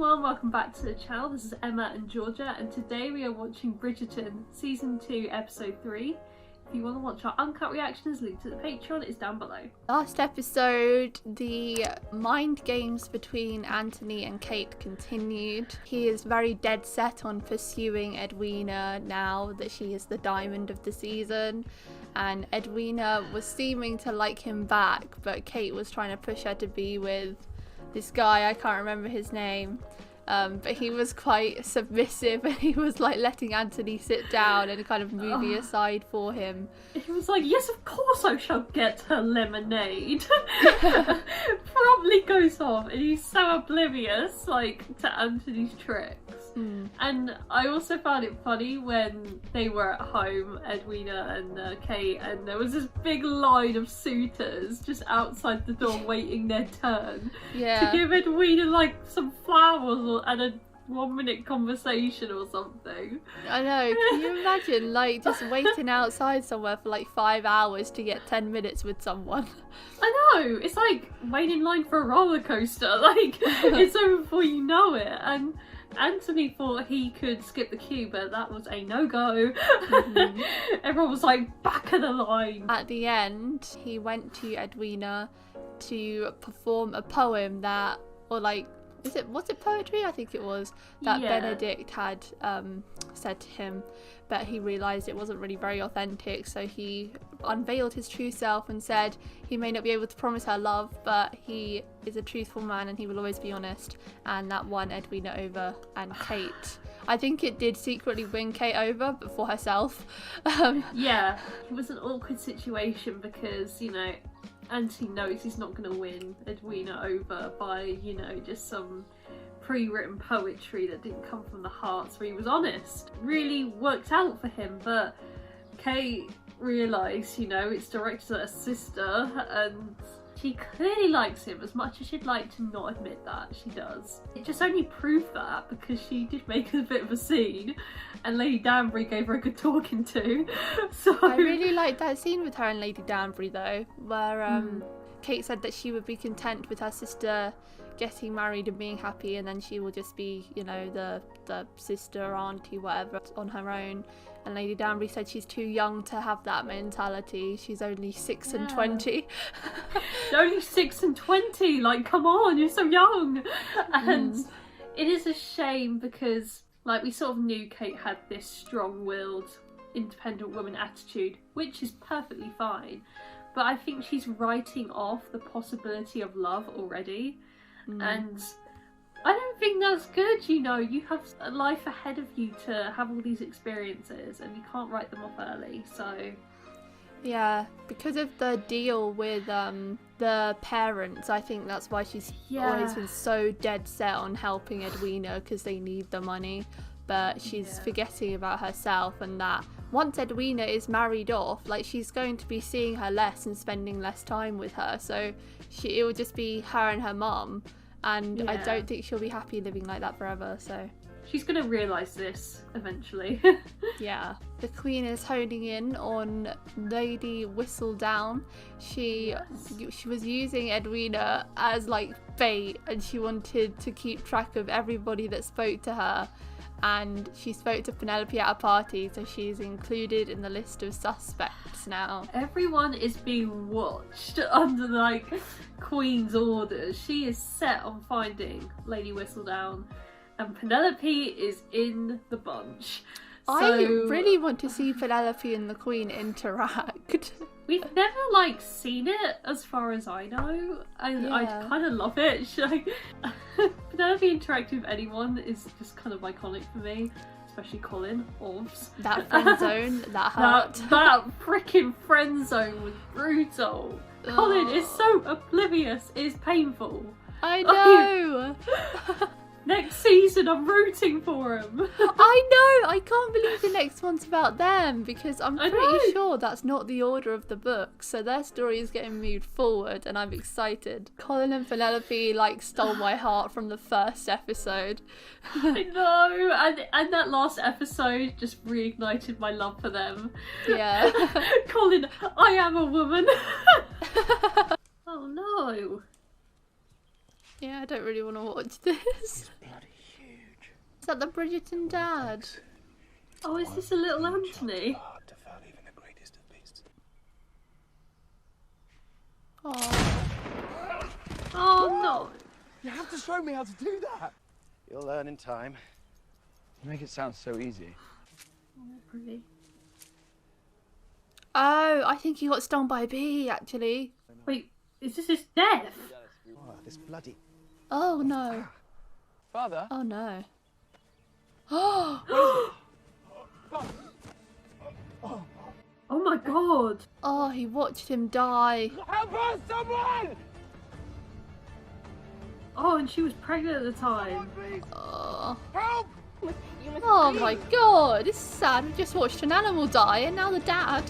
everyone, welcome back to the channel. This is Emma and Georgia, and today we are watching Bridgerton Season 2 Episode 3. If you want to watch our uncut reactions, link to the Patreon is down below. Last episode, the mind games between Anthony and Kate continued. He is very dead set on pursuing Edwina now that she is the diamond of the season. And Edwina was seeming to like him back, but Kate was trying to push her to be with this guy, I can't remember his name. But he was quite submissive and he was like letting Anthony sit down and kind of moving aside for him. He was like, yes, of course I shall get her lemonade. Probably goes off, and he's so oblivious like to Anthony's tricks. And I also found it funny when they were at home, Edwina and Kate, and there was this big line of suitors just outside the door waiting their turn to give Edwina like some flowers and a 1-minute conversation or something. I know, can you imagine like just waiting outside somewhere for like 5 hours to get 10 minutes with someone? I know, it's like waiting in line for a roller coaster, like it's over before you know it. And Anthony thought he could skip the queue, but that was a no-go. Everyone was like, back of the line. At the end, he went to Edwina to perform a poem that, or like, was it poetry? I think it was, that Benedict had said to him, but he realised it wasn't really very authentic, so he unveiled his true self and said he may not be able to promise her love, but he is a truthful man and he will always be honest, and that won Edwina over and Kate. I think it did secretly win Kate over, but for herself. Yeah, it was an awkward situation because, you know, Anthony knows he's not going to win Edwina over by, you know, just some pre-written poetry that didn't come from the heart, so he was honest. Really worked out for him, but Kate realised, you know, it's directed at her sister and she clearly likes him as much as she'd like to not admit that she does. It just only proved that because she did make a bit of a scene and Lady Danbury gave her a good talking to. So I really liked that scene with her and Lady Danbury though, where Kate said that she would be content with her sister getting married and being happy, and then she will just be, you know, the sister, auntie, whatever, on her own. And Lady Danbury said she's too young to have that mentality. She's only 6 and 20. Only 6 and 20, like, come on, you're so young. And it is a shame because, like, we sort of knew Kate had this strong-willed, independent woman attitude, which is perfectly fine. But I think she's writing off the possibility of love already. And I don't think that's good, you know. You have a life ahead of you to have all these experiences and you can't write them off early, so... Yeah, because of the deal with the parents, I think that's why she's always been so dead set on helping Edwina, because they need the money. But she's forgetting about herself, and that once Edwina is married off, like, she's going to be seeing her less and spending less time with her, so it will just be her and her mum, and I don't think she'll be happy living like that forever, so... She's going to realise this eventually. Yeah. The Queen is honing in on Lady Whistledown. She was using Edwina as like bait, and she wanted to keep track of everybody that spoke to her. And she spoke to Penelope at a party, so she's included in the list of suspects now. Everyone is being watched under, like, Queen's orders. She is set on finding Lady Whistledown, and Penelope is in the bunch. So... I really want to see Penelope and the Queen interact. We've never, like, seen it as far as I know, and I kind of love it. Penelope interacting with anyone is just kind of iconic for me, especially Colin. Obvs. That friend zone, that hurt. That freaking friend zone was brutal. Colin is so oblivious, it is painful. I know! Next season, I'm rooting for him. I know! I can't believe the next one's about them, because I'm pretty sure that's not the order of the book, so their story is getting moved forward, and I'm excited. Colin and Penelope, like, stole my heart from the first episode. I know! And that last episode just reignited my love for them. Yeah. Colin, I am a woman! Oh no! Yeah, I don't really want to watch this. Bloody Is that the Bridgerton dad? Oh, is this a little Anthony? Oh. Oh no. You have to show me how to do that. You'll learn in time. You make it sound so easy. Oh, pretty. Oh, I think he got stung by a bee, actually. Wait, is this his death? Oh, this bloody... Oh, no. Father? Oh, no. Oh! Oh my god. Oh, he watched him die. Help us, someone! Oh, and she was pregnant at the time. Oh. Help! Oh my god, it's sad. We just watched an animal die and now the dad.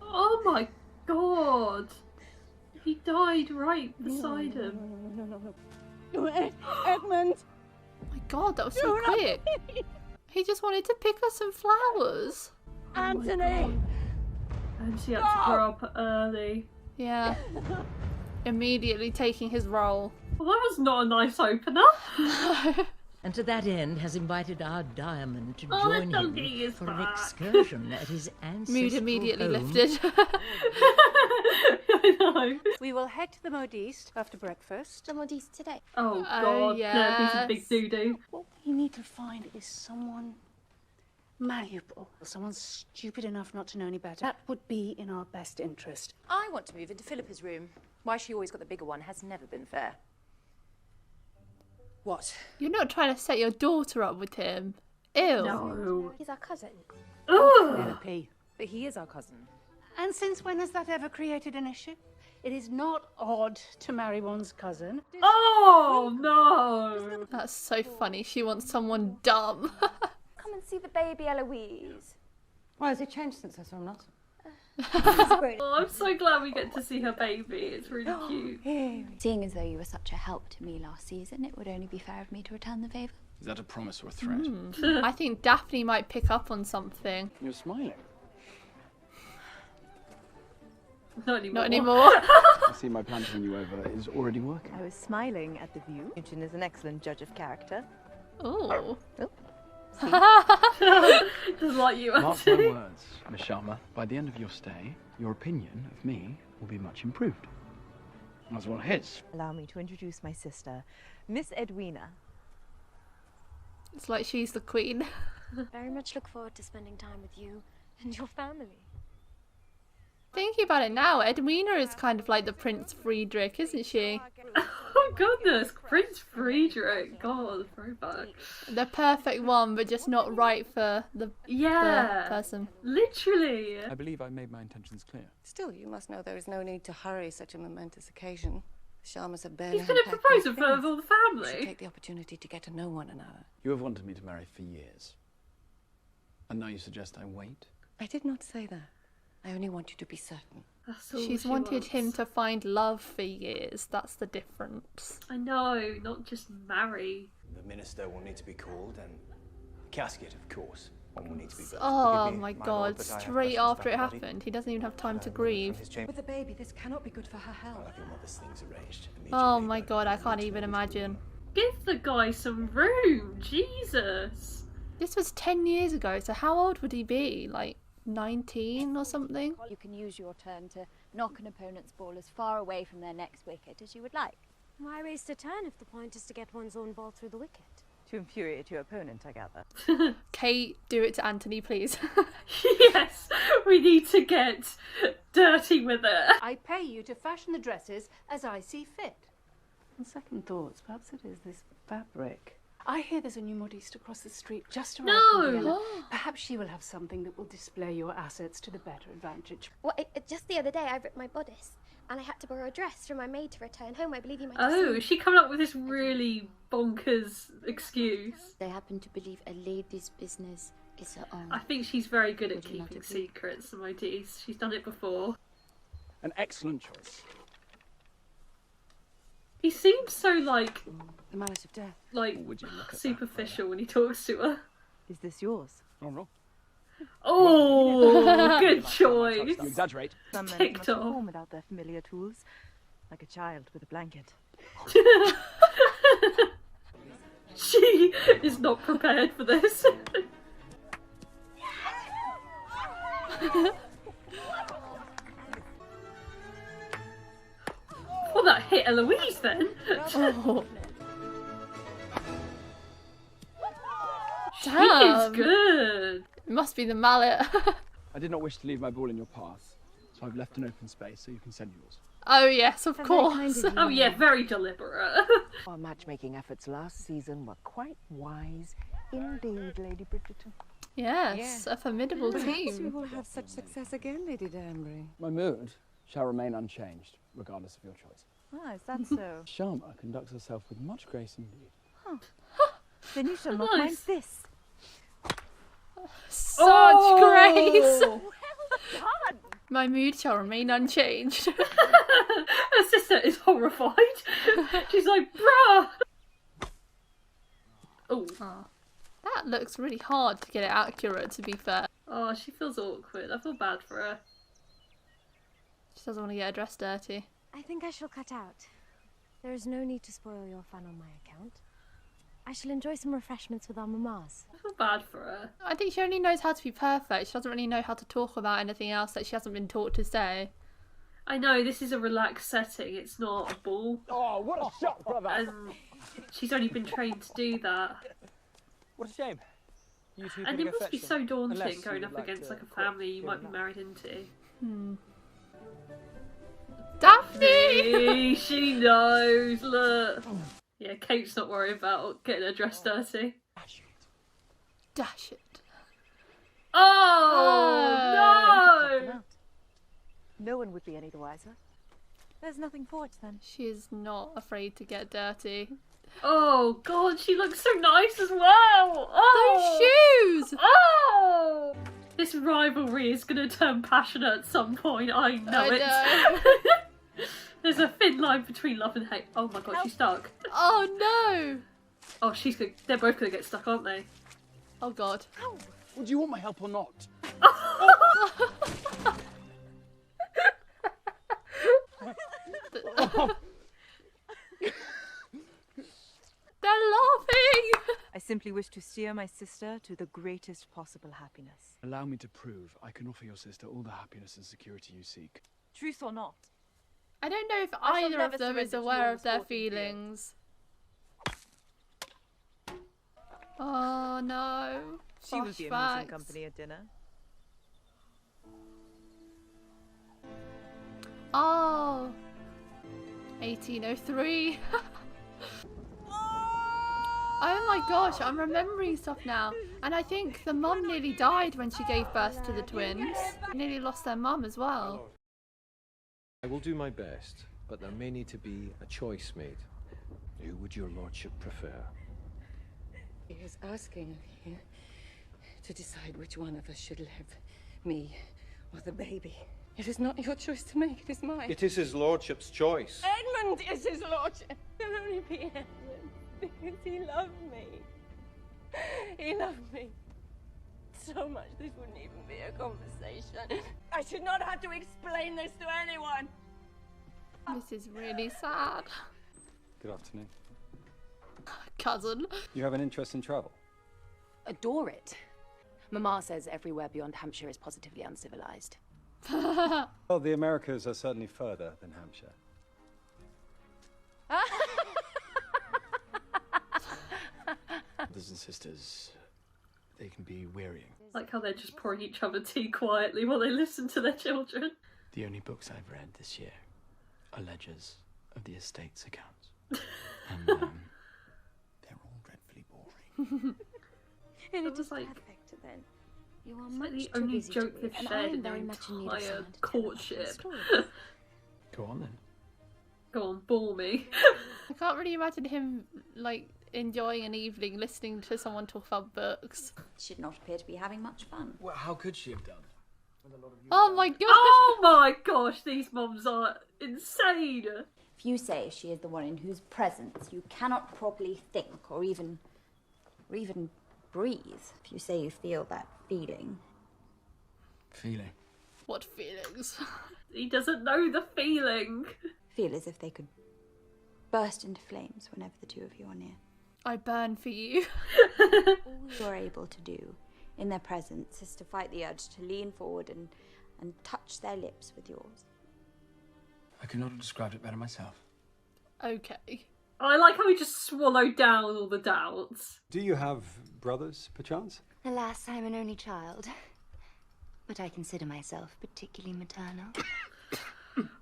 Oh my god. He died right beside him. Edmund! Oh my god, that was so quick. He just wanted to pick us some flowers. Anthony! And she had to grow up early. Yeah. Immediately taking his role. Well, that was not a nice opener. And to that end has invited our diamond to Oh, the join donkey him is for an back. excursion at his ancestral Mood immediately home. lifted. I know. We will head to the Modiste after breakfast. The Modiste today. Oh Oh, god, there'd be some big yes. doo-doo. What we need to find is someone malleable. Someone stupid enough not to know any better. That would be in our best interest. I want to move into Philippa's room. Why she always got the bigger one has never been fair. What? You're not trying to set your daughter up with him. Ew. No. He's our cousin. Ugh. Penelope. But he is our cousin. And since when has that ever created an issue? It is not odd to marry one's cousin. Oh no. That's so funny. She wants someone dumb. Come and see the baby Eloise. Why has it changed since I saw him last? Oh, I'm so glad we get to see her baby. It's really cute. Seeing as though you were such a help to me last season, it would only be fair of me to return the favour. Is that a promise or a threat? I think Daphne might pick up on something. You're smiling. Not anymore. Not anymore. I see my plan to win you over is already working. I was smiling at the view. Eugene is an excellent judge of character. Oh. Just like you, Mark my actually. words, Miss Sharma. By the end of your stay, your opinion of me will be much improved. As well his. Allow me to introduce my sister, Miss Edwina. It's like she's the queen. Very much look forward to spending time with you and your family. Thinking about it now, Edwina is kind of like the Prince Friedrich, isn't she? Oh goodness, Prince Friedrich. God, throwback. The perfect one, but just not right for the Yeah. person. Literally. I believe I made my intentions clear. Still, you must know there is no need to hurry such a momentous occasion. The Sharmas have barely He's going to unpacked propose their in front of things. all the We should family. take the opportunity to get to know one another. You have wanted me to marry for years. And now you suggest I wait? I did not say that. I only want you to be certain. That's all She's she wanted wants. him to find love for years. That's the difference. I know, not just marry. The minister will need to be called, and a casket, of course. One will need to be built. Oh Forgive me, my lord, god, but I have straight questions after it about the body. happened. He doesn't even have time to From grieve. his chamber. With the baby, this cannot be good for her health. I'll have your mother's things arranged immediately, Oh my but god, I need can't to even know imagine. Give the guy some room. Jesus. This was 10 years ago, so how old would he be? Like 19 or something? You can use your turn to knock an opponent's ball as far away from their next wicket as you would like. Why waste a turn if the point is to get one's own ball through the wicket? To infuriate your opponent, I gather. Kate, do it to Anthony, please. Yes, we need to get dirty with it. I pay you to fashion the dresses as I see fit. On second thoughts, perhaps it is this fabric. I hear there's a new modiste across the street just around No. Vienna. Perhaps she will have something that will display your assets to the better advantage. Well, just the other day I ripped my bodice and I had to borrow a dress from my maid to return home. I believe you might have Oh, seen. is she coming up with this really bonkers excuse? They happen to believe a lady's business is her own. I think she's very good at Would you not keeping agree? secrets, Modiste. She's done it before. An excellent choice. He seems so like The malice of death. Would you look at that, superficial when he talks to her. Is this yours? Oh, wrong. Oh, good You choice. exaggerate. Some men Ticked must off. perform without their familiar tools, like a child with a blanket. She is not prepared for this. Well, that hit Eloise then. Oh. She Damn. is good. It must be the mallet. I did not wish to leave my ball in your path, so I've left an open space so you can send yours. Oh yes, of course. Oh yeah, very deliberate. Our matchmaking efforts last season were quite wise indeed, Lady Bridgerton. Yes, a formidable Perhaps we team. will have such success again, Lady Danbury. My mood shall remain unchanged, regardless of your choice. Ah, is that so? Sharma conducts herself with much grace indeed. Huh. Then you shall not mind this. Such grace. Well done. My mood shall remain unchanged. Her sister is horrified. She's like, bruh. Oh. That looks really hard to get it accurate, to be fair. Oh, she feels awkward. I feel bad for her. She doesn't want to get her dress dirty. I think I shall cut out. There is no need to spoil your fun on my account. I shall enjoy some refreshments with our mamas. I feel bad for her. I think she only knows how to be perfect. She doesn't really know how to talk about anything else that she hasn't been taught to say. I know, this is a relaxed setting. It's not a ball. Oh, what a shot, brother! And she's only been trained to do that. What a shame. You two And better it go must be fetch so them. daunting Unless going you up would like against to like a family you quit might be doing married into. Daphne! She knows, look. Yeah, Kate's not worried about getting her dress dirty. Dash it. Oh, no! No one would be any the wiser. There's nothing for it then. She is not afraid to get dirty. Oh god, she looks so nice as well! Oh! Those shoes! Oh! This rivalry is going to turn passionate at some point, I know it. There's a thin line between love and hate. Oh my god, she's stuck. Oh no! Oh, they're both going to get stuck, aren't they? Oh god. Would you want my help or not? They're laughing! I simply wish to steer my sister to the greatest possible happiness. Allow me to prove I can offer your sister all the happiness and security you seek. Truth or not? I don't know if I shall either never of them is surrender to aware your of their sporting view. feelings. Oh no. She would be amusing company at dinner. Oh. 1803. Oh my gosh, I'm remembering stuff now. And I think the mum nearly died when she gave birth to the twins. Nearly lost their mum as well. I will do my best, but there may need to be a choice made. Who would your lordship prefer? He is asking you to decide which one of us should live, me or the baby. It is not your choice to make, it is mine. It is his lordship's choice. Edmund is his lordship. It will only be Edmund, because he loved me. He loved me so much this wouldn't even be a conversation. I should not have to explain this to anyone. This is really sad. Good afternoon. Cousin. You have an interest in travel? Adore it. Mama says everywhere beyond Hampshire is positively uncivilized. Well, the Americas are certainly further than Hampshire. Brothers and sisters, they can be wearying. Like how they're just pouring each other tea quietly while they listen to their children. The only books I've read this year are ledgers of the estate's accounts. And they're all dreadfully boring. And it was like perfect then. You are it's much like the too only busy joke to they've read, and I shared am in their very much in need of entire someone to tell us courtship. stories. Go on then. Go on, bore me. I can't really imagine him, like, enjoying an evening listening to someone talk about books. Should not appear to be having much fun. Well, how could she have done? Oh my gosh! Oh my gosh, these mums are insane! If you say she is the one in whose presence you cannot properly think or even breathe, if you say you feel that feeling. Feeling? What feelings? He doesn't know the feeling. Feel as if they could burst into flames whenever the two of you are near. I burn for you. All you're able to do in their presence is to fight the urge to lean forward and touch their lips with yours. I could not have described it better myself. Okay. I like how he just swallowed down all the doubts. Do you have brothers, perchance? Alas, I'm an only child. But I consider myself particularly maternal.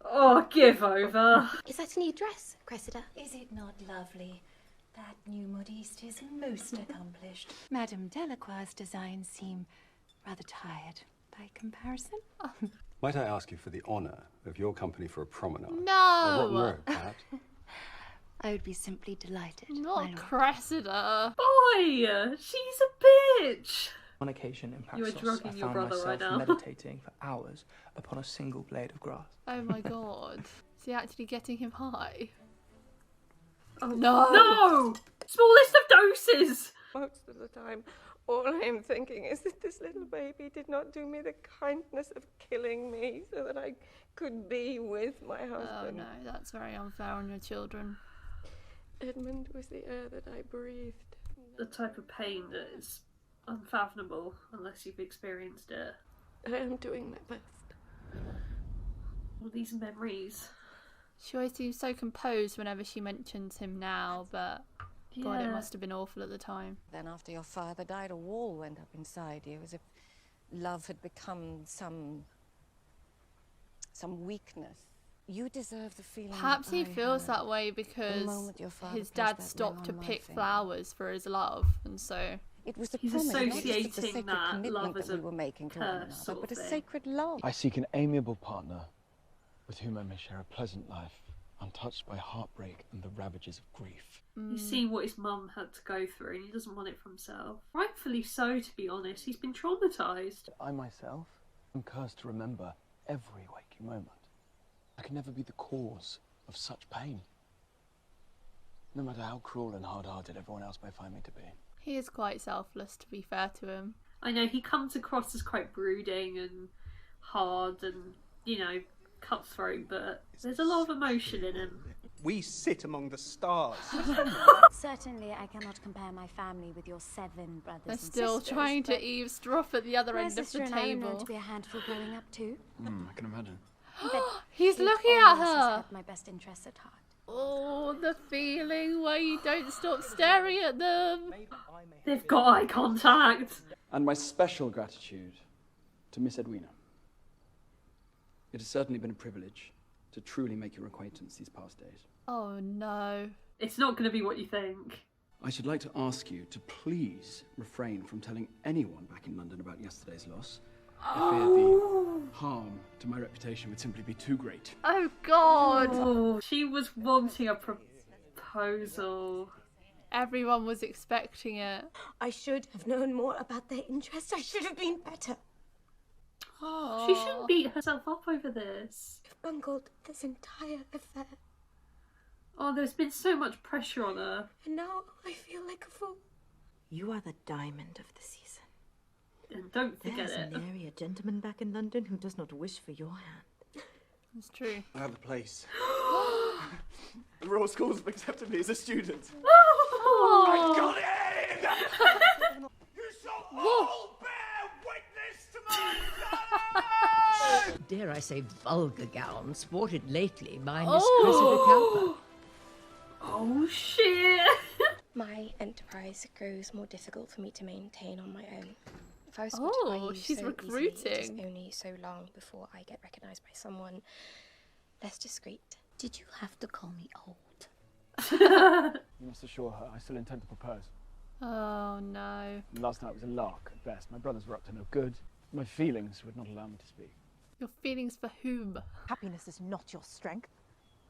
Oh, give over. Is that a new dress, Cressida? Is it not lovely? That new modiste is most accomplished. Madame Delacroix's designs seem rather tired by comparison. Might I ask you for the honour of your company for a promenade? No! A rotten road, perhaps? I would be simply delighted. Not Cressida. Boy, she's a bitch. On occasion in You are Paxos, drugging I your found brother myself right now. meditating for hours upon a single blade of grass. Oh my god. Is he actually getting him high? Oh, no! No! Smallest of doses! Most of the time, all I am thinking is that this little baby did not do me the kindness of killing me so that I could be with my husband. Oh no, that's very unfair on your children. Edmund was the air that I breathed. The type of pain that is unfathomable unless you've experienced it. I am doing my best. All these memories. She always seems so composed whenever she mentions him now, but God, it must have been awful at the time. Then after your father died, a wall went up inside you, as if love had become some weakness. You deserve the feeling. Perhaps he feels that way because his dad stopped to pick flowers for his love, and so it was the he's promise, associating that love that as we a were making to one curse, another, but a thing. sacred love. I seek an amiable partner with whom I may share a pleasant life, untouched by heartbreak and the ravages of grief. He's seen what his mum had to go through and he doesn't want it for himself. Rightfully so, to be honest. He's been traumatised. I myself am cursed to remember every waking moment. I can never be the cause of such pain, no matter how cruel and hard-hearted everyone else may find me to be. he is quite selfless, to be fair to him. I know he comes across as quite brooding and hard and, you know, cutthroat, but there's a lot of emotion in him. We sit among the stars. Certainly, I cannot compare my family with your 7 brothers They're and still sisters, trying to but eavesdrop at the other my end of the sister and I are known table. to be a handful growing up too. I can imagine. But He's he looking at always has her. had my best interests at heart. Oh, the feeling where you don't stop staring at them. They've got eye contact. And my special gratitude to Miss Edwina. It has certainly been a privilege to truly make your acquaintance these past days. Oh no. It's not going to be what you think. I should like to ask you to please refrain from telling anyone back in London about yesterday's loss. I fear the harm to my reputation would simply be too great. Oh God. Oh, she was wanting a proposal. Everyone was expecting it. I should have known more about their interests. I should have been better. Oh. She shouldn't beat herself up over this. I've bungled this entire affair. Oh, there's been so much pressure on her. And now I feel like a fool. You are the diamond of the season. And don't forget There's it. nary a gentleman back in London who does not wish for your hand. It's true. I have a place. The Royal Schools have accepted me as a student. Oh. I got in! You shall all bear witness to my love! Dare I say vulgar gown sported lately by Miss Cressida Cowper. Oh shit! My enterprise grows more difficult for me to maintain on my own. If I was Oh, spotted by you she's so easily, it is recruiting. only so long before I get recognised by someone less discreet. Did you have to call me old? You must assure her I still intend to propose. Oh no. Last night was a lark at best. My brothers were up to no good. My feelings would not allow me to speak. Your feelings for whom? Happiness is not your strength.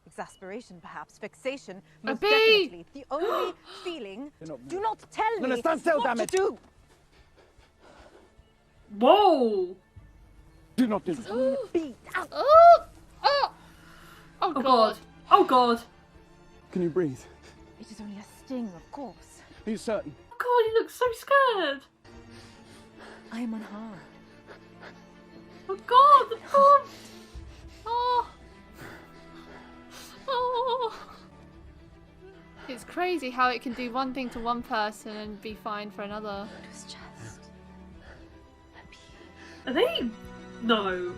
Exasperation, perhaps. Fixation, most bee! definitely. The only feeling. Do not tell me. No, stand still, what damn to it. do. Whoa! Do not do this. Beat. Oh! Oh! Oh Oh God. god! Oh god! Can you breathe? It is only a sting, of course. Are you certain? Oh god, he looks so scared! I am unharmed. Oh god! Oh! Oh! Oh! It's crazy how it can do one thing to one person and be fine for another. It was just... Are they? No.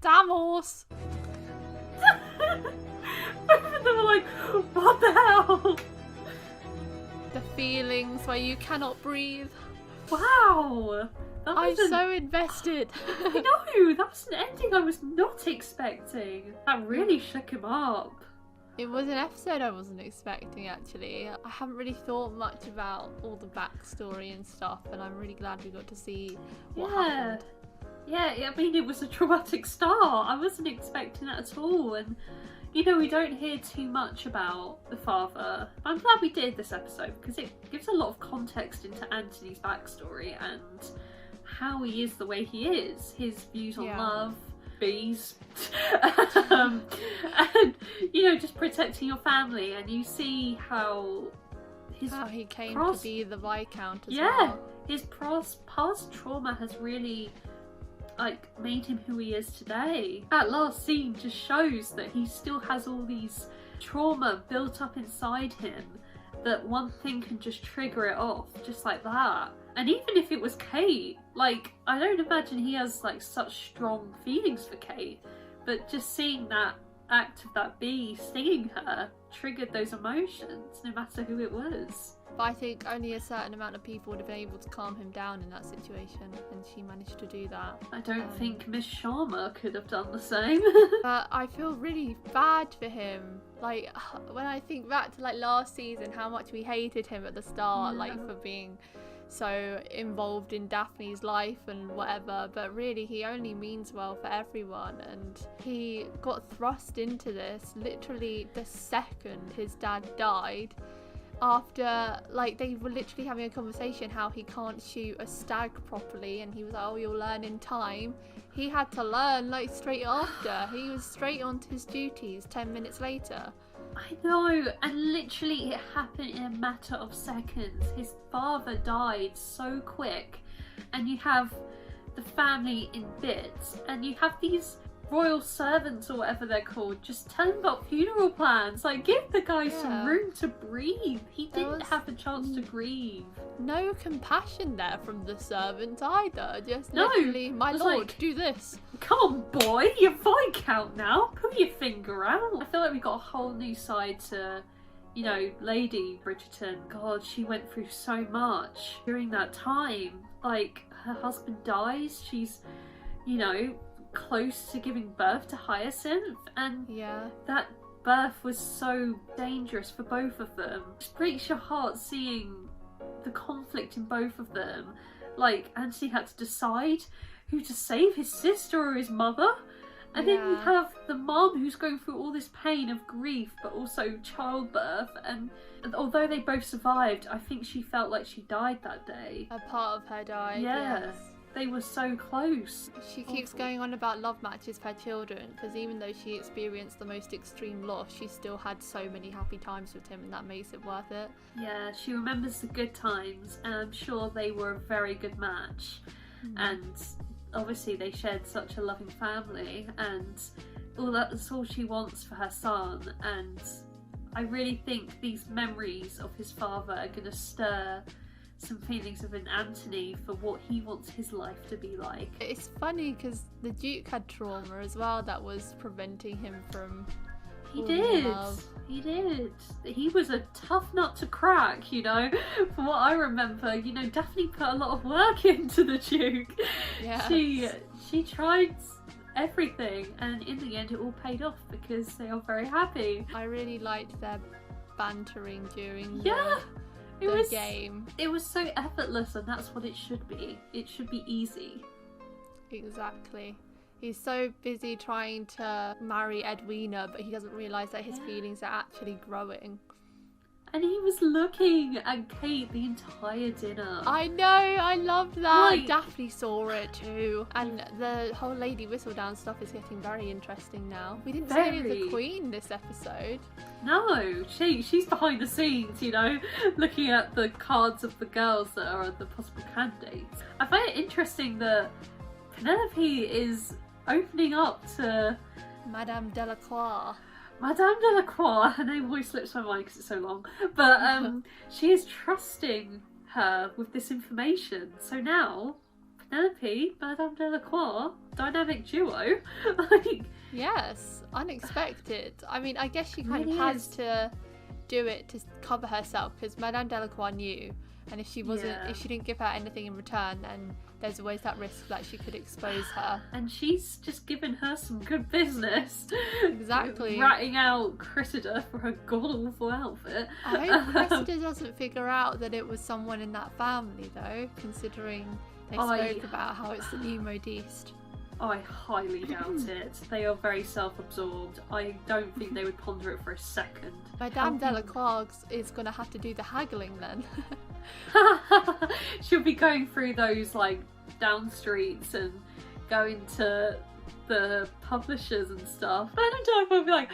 Damn horse! Both of them are like, what the hell? The feelings where you cannot breathe. Wow. I'm so invested. I know, that was an ending I was not expecting. That really shook him up. It was an episode I wasn't expecting, actually. I haven't really thought much about all the backstory and stuff, and I'm really glad we got to see what happened. Yeah, I mean, it was a traumatic start. I wasn't expecting that at all, and you know, we don't hear too much about the father. I'm glad we did this episode because it gives a lot of context into Anthony's backstory and how he is the way he is, his views on love, bees, and you know, just protecting your family. And you see how he came to be the Viscount as well. Yeah, his past trauma has really like made him who he is today. That last scene just shows that he still has all these trauma built up inside him, that one thing can just trigger it off just like that. And even if it was Kate, like, I don't imagine he has like such strong feelings for Kate, but just seeing that act of that bee stinging her triggered those emotions, no matter who it was. But I think only a certain amount of people would have been able to calm him down in that situation, and she managed to do that. I don't think Miss Sharma could have done the same. But I feel really bad for him. Like, when I think back to like last season, how much we hated him at the start, like for being so involved in Daphne's life and whatever, but really he only means well for everyone, and he got thrust into this literally the second his dad died. After, like, they were literally having a conversation how he can't shoot a stag properly, and he was like, oh, you'll learn in time. He had to learn like straight after. He was straight on to his duties 10 minutes later. I know, and literally it happened in a matter of seconds. His father died so quick, and you have the family in bits, and you have these royal servants or whatever they're called just tell him about funeral plans. Like, give the guy some room to breathe. He didn't have a chance to grieve. No compassion there from the servants either. Just literally, my lord, like, do this. Come on, boy, you're Viscount now. Put your finger out. I feel like we got a whole new side to, you know, Lady Bridgerton. God, she went through so much during that time. Like, her husband dies. She's, you know, close to giving birth to Hyacinth, and that birth was so dangerous for both of them. It just breaks your heart seeing the conflict in both of them. Like, Anthony had to decide who to save, his sister or his mother, and then you have the mum who's going through all this pain of grief but also childbirth, and although they both survived, I think she felt like she died that day. A part of her died. Yes. They were so close. She keeps going on about love matches for her children, because even though she experienced the most extreme loss, she still had so many happy times with him, and that makes it worth it. Yeah, she remembers the good times, and I'm sure they were a very good match. And obviously they shared such a loving family, and that's all she wants for her son. And I really think these memories of his father are going to stir some feelings within Anthony for what he wants his life to be like. It's funny because the Duke had trauma as well that was preventing him from He did. He was a tough nut to crack, you know. From what I remember, you know, Daphne put a lot of work into the Duke. Yeah. She tried everything, and in the end it all paid off because they are very happy. I really liked their bantering during the game. It was so effortless, and that's what it should be. It should be easy. Exactly. He's so busy trying to marry Edwina, but he doesn't realise that his feelings are actually growing. And he was looking at Kate the entire dinner. I know, I loved that. Like, Daphne saw it too. And the whole Lady Whistledown stuff is getting very interesting now. We didn't see any of the Queen this episode. No, she's behind the scenes, you know, looking at the cards of the girls that are the possible candidates. I find it interesting that Penelope is opening up to Madame Delacroix. Madame Delacroix, her name always slips my mind because it's so long, but she is trusting her with this information. So now, Penelope, Madame Delacroix, dynamic duo. Like, yes, unexpected. I mean, I guess she kind Really of has is. to do it to cover herself because Madame Delacroix knew, and if she wasn't, if she didn't give her anything in return, then there's always that risk that she could expose her. And she's just given her some good business. Exactly. Ratting out Cressida for her god-awful outfit. I hope Cressida doesn't figure out that it was someone in that family, though, considering they spoke about how it's the new modiste. I highly doubt it. They are very self-absorbed. I don't think they would ponder it for a second. Madame Delacroix is going to have to do the haggling then. She'll be going through those like down streets and going to the publishers and stuff. Madame Delacroix will be like,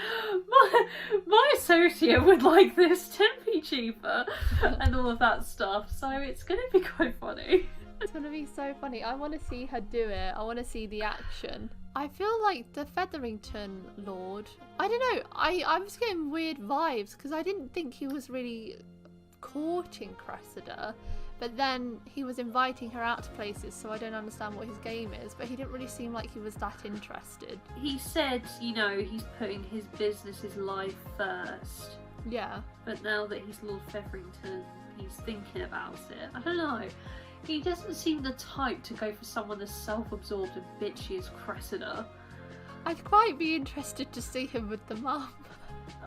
my associate would like this 10p cheaper, and all of that stuff. So it's going to be quite funny. It's going to be so funny. I want to see her do it. I want to see the action. I feel like the Featherington Lord, I don't know, I was getting weird vibes because I didn't think he was really courting Cressida, but then he was inviting her out to places, so I don't understand what his game is, but he didn't really seem like he was that interested. He said, you know, he's putting his business, his life first. Yeah. But now that he's Lord Featherington, he's thinking about it. I don't know. He doesn't seem the type to go for someone as self-absorbed and bitchy as Cressida. I'd quite be interested to see him with the mum.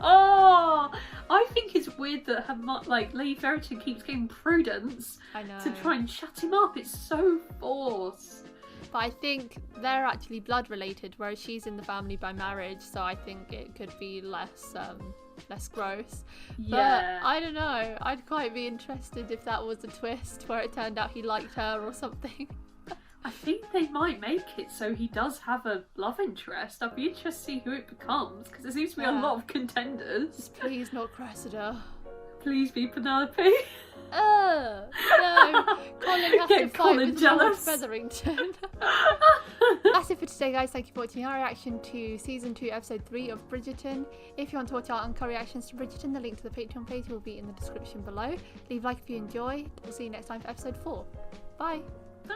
Oh, I think it's weird that her like Lady Featherington keeps getting Prudence to try and shut him up. It's so forced. But I think they're actually blood related, whereas she's in the family by marriage, so I think it could be less gross. Yeah. But I don't know. I'd quite be interested if that was a twist where it turned out he liked her or something. I think they might make it so he does have a love interest. I'd be interested to see who it becomes, because there seems to be a lot of contenders. Just please not Cressida. Please be Penelope. No. Colin has to fight with Lord Featherington. That's it for today, guys. Thank you for watching our reaction to Season 2, Episode 3 of Bridgerton. If you want to watch our uncut reactions to Bridgerton, the link to the Patreon page will be in the description below. Leave a like if you enjoyed. We'll see you next time for Episode 4. Bye. Bye.